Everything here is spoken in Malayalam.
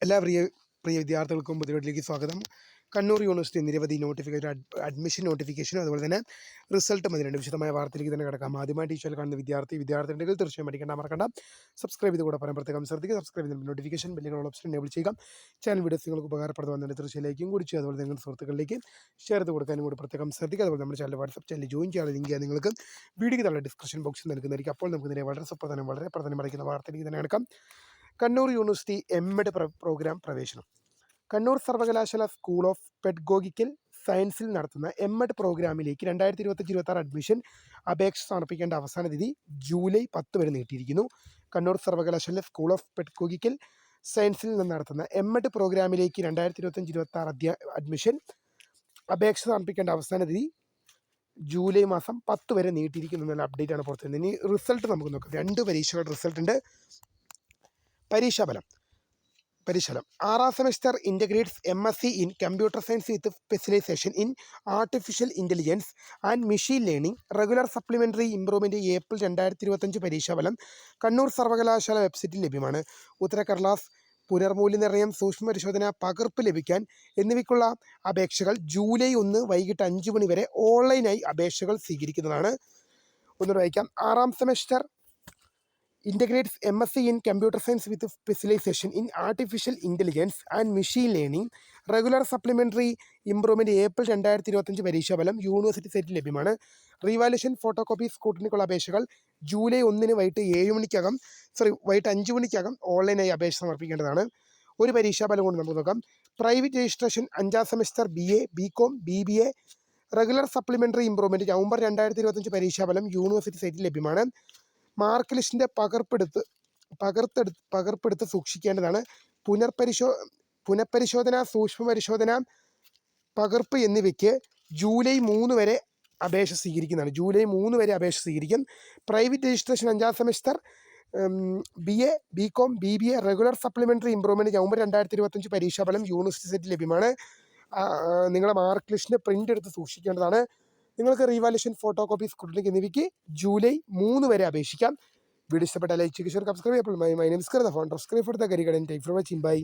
എല്ലാ പ്രിയ വിദ്യാർത്ഥികൾക്കും പുതിയതിലേക്ക് സ്വാഗതം. കണ്ണൂർ യൂണിവേഴ്സിറ്റി നിരവധി അഡ്മിഷൻ നോട്ടിഫിക്കേഷനും അതുപോലെ തന്നെ റിസൾട്ടും അതിനുണ്ട്. വിശദമായ വാർത്തയിലേക്ക് തന്നെ കിടക്കാം. ആദ്യമായിട്ട് ഈ ചാനൽ കാണുന്ന വിദ്യാർത്ഥികളുണ്ടെങ്കിൽ തീർച്ചയായും പഠിക്കേണ്ട മറക്കണ്ട. സബ്സ്ക്രൈബ് ചെയ്ത് കൂടെ പറയാൻ പ്രത്യേകം ശ്രദ്ധിക്കുക. സബ്സ്ക്രൈബ് ചെയ്ത് നോട്ടിഫിക്കേഷൻ ബെല്ലുകൾ ഓപ്ഷൻ എനേബിൾ ചെയ്യുക. ചാനൽ വീഡിയോസ് നിങ്ങൾക്ക് ഉപകാരപ്രദമാകുന്നുണ്ട് തീർച്ചയായും ലൈക്കും കൂടി ചെയ്യുക. അതുപോലെ നിങ്ങളുടെ സുഹൃത്തുക്കളിലേക്ക് ഷെയർ ചെയ്ത് കൊടുക്കാനും കൂടി പ്രത്യേകം ശ്രദ്ധിക്കുക. അതുപോലെ നമ്മുടെ ചാനൽ വാട്സ്ആപ്പ് ചാനൽ ജോയിൻ ചെയ്യാനുള്ള ലിങ്ക് നിങ്ങൾക്ക് വീഡിയോയ്ക്ക് താഴെ ഡിസ്ക്രിപ്ഷൻ ബോക്സിൽ നൽകുന്നതായിരിക്കും. അപ്പോൾ നമുക്ക് ഇതിനെ വളരെ പ്രധാനം പഠിക്കുന്ന വാർത്തയിലേക്ക് തന്നെ കിടക്കാം. കണ്ണൂർ യൂണിവേഴ്സിറ്റി എം.എഡ് പ്രോഗ്രാം പ്രവേശനം. കണ്ണൂർ സർവകലാശാല സ്കൂൾ ഓഫ് പെഡഗോഗിക്കൽ സയൻസിൽ നടത്തുന്ന എം.എഡ് പ്രോഗ്രാമിലേക്ക് 2025-26 അഡ്മിഷൻ അപേക്ഷ സമർപ്പിക്കേണ്ട അവസാന തീയതി ജൂലൈ 10 വരെ നീട്ടിയിരിക്കുന്നു. കണ്ണൂർ സർവകലാശാല സ്കൂൾ ഓഫ് പെഡഗോഗിക്കൽ സയൻസിൽ നിന്ന് നടത്തുന്ന എം.എഡ് പ്രോഗ്രാമിലേക്ക് 2025-26 അഡ്മിഷൻ അപേക്ഷ സമർപ്പിക്കേണ്ട അവസാന തീയതി ജൂലൈ മാസം 10 വരെ നീട്ടിയിരിക്കുന്നു എന്നുള്ള അപ്ഡേറ്റ് ആണ് പുറത്തുവരുന്നത്. ഇനി റിസൾട്ട് നമുക്ക് നോക്കാം. 2 പരീക്ഷകളുടെ റിസൾട്ട് ഉണ്ട്. പരീക്ഷാഫലം 6ാം semester integrates MSc in computer science with specialization in artificial intelligence and machine learning regular supplementary improvement April 2025 പരീക്ഷാഫലം കണ്ണൂർ സർവകലാശാല വെബ്സൈറ്റിൽ ലഭ്യമാണ്. ഉത്തരക്കടലാസ്, പുനർമൂല്യനിർണ്ണയം, സൂക്ഷ്മ പരിശോധന, പകർപ്പ് ലഭിക്കാൻ എന്നിവയ്ക്കുള്ള അപേക്ഷകൾ ജൂലൈ 1 വൈകിട്ട് 5 മണി വരെ ഓൺലൈനായി അപേക്ഷകൾ സ്വീകരിക്കുന്നതാണ്. ഒന്നുകൂടെ വായിക്കാം. 6ാം semester integrates MSc in Computer Science with specialization in Artificial Intelligence and Machine Learning. Regular supplementary improvement April 2025 പരീക്ഷാഫലം യൂണിവേഴ്സിറ്റി സൈറ്റിൽ ലഭ്യമാണ്. റീവാലുവേഷൻ ഫോട്ടോകോപ്പി സ്കൂട്ടനിക്കുള്ള അപേക്ഷകൾ ജൂലൈ 1 വൈകിട്ട് 5 മണിക്കകം ഓൺലൈനായി അപേക്ഷ സമർപ്പിക്കേണ്ടതാണ്. ഒരു പരീക്ഷാഫലം കൊണ്ട് നമുക്ക് നോക്കാം. Private registration 5ാം semester BA, BCom, BBA regular supplementary improvement November 2025 പരീക്ഷാഫലം യൂണിവേഴ്സിറ്റി സൈറ്റിൽ ലഭ്യമാണ്. മാർക്ക് ലിസ്റ്റിൻ്റെ പകർപ്പെടുത്ത് സൂക്ഷിക്കേണ്ടതാണ്. പുനഃപരിശോധന, സൂക്ഷ്മ പരിശോധന, പകർപ്പ് എന്നിവയ്ക്ക് ജൂലൈ 3 വരെ അപേക്ഷ സ്വീകരിക്കുന്നതാണ്. ജൂലൈ 3 വരെ അപേക്ഷ സ്വീകരിക്കും. Private registration 5ാം semester BA, BCom, BBA regular supplementary improvement November 2025 പരീക്ഷാഫലം യൂണിവേഴ്സിറ്റി സൈറ്റിൽ ലഭ്യമാണ്. നിങ്ങളുടെ മാർക്ക് ലിസ്റ്റിൻ്റെ പ്രിൻ്റ് എടുത്ത് സൂക്ഷിക്കേണ്ടതാണ്. നിങ്ങൾക്ക് റീവാലുവേഷൻ, ഫോട്ടോകോപ്പി, സ്കൂട്ടനിക് എന്നിവയ്ക്ക് ജൂലൈ 3 വരെ അപേക്ഷിക്കാം. വീഡിയോ ഇഷ്ടപ്പെട്ട ലൈക്ക് ചെയ്യുക, സബ്സ്ക്രൈബ് ചെയ്യപ്പോൾ my name is Kritha phone subscribe for the കരികടൻ. Take for watching. ബൈ.